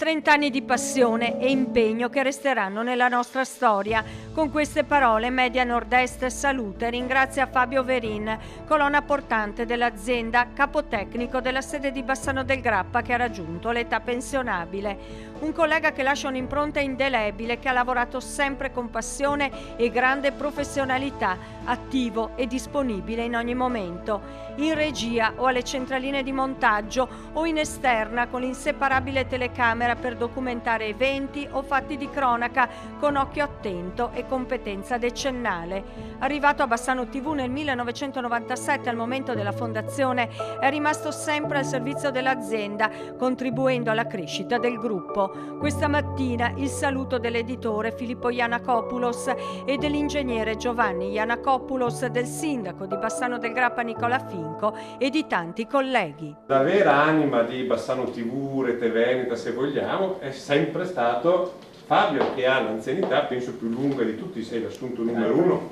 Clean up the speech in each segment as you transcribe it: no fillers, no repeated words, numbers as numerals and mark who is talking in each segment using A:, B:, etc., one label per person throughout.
A: 30 anni di passione e impegno che resteranno nella nostra storia. Con queste parole Media Nord-Est saluta e ringrazia Fabio Verin, colonna portante dell'azienda, capotecnico della sede di Bassano del Grappa che ha raggiunto l'età pensionabile. Un collega che lascia un'impronta indelebile, che ha lavorato sempre con passione e grande professionalità, attivo e disponibile in ogni momento, in regia o alle centraline di montaggio o in esterna con l'inseparabile telecamera per documentare eventi o fatti di cronaca con occhio attento e competenza decennale. Arrivato a Bassano TV nel 1997 al momento della fondazione, è rimasto sempre al servizio dell'azienda, contribuendo alla crescita del gruppo. Questa mattina il saluto dell'editore Filippo Iannakopoulos e dell'ingegnere Giovanni Iannakopoulos, del sindaco di Bassano del Grappa Nicola Finco e di tanti colleghi.
B: La vera anima di Bassano TV, Rete Veneta, se vogliamo, è sempre stato Fabio, che ha l'anzianità penso più lunga di tutti, sei l'assunto numero uno.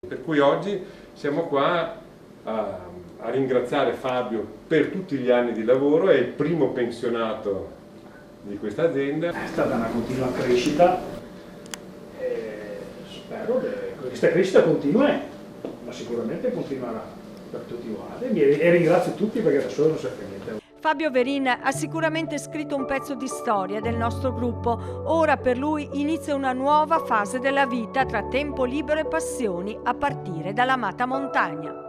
B: Per cui oggi siamo qua a ringraziare Fabio per tutti gli anni di lavoro, è il primo pensionato di questa azienda.
C: È stata una continua crescita e spero che questa crescita continui, ma sicuramente continuerà per tutti i guardi e ringrazio tutti perché da solo non serve niente.
A: Fabio Verin ha sicuramente scritto un pezzo di storia del nostro gruppo. Ora per lui inizia una nuova fase della vita tra tempo libero e passioni, a partire dall'amata montagna.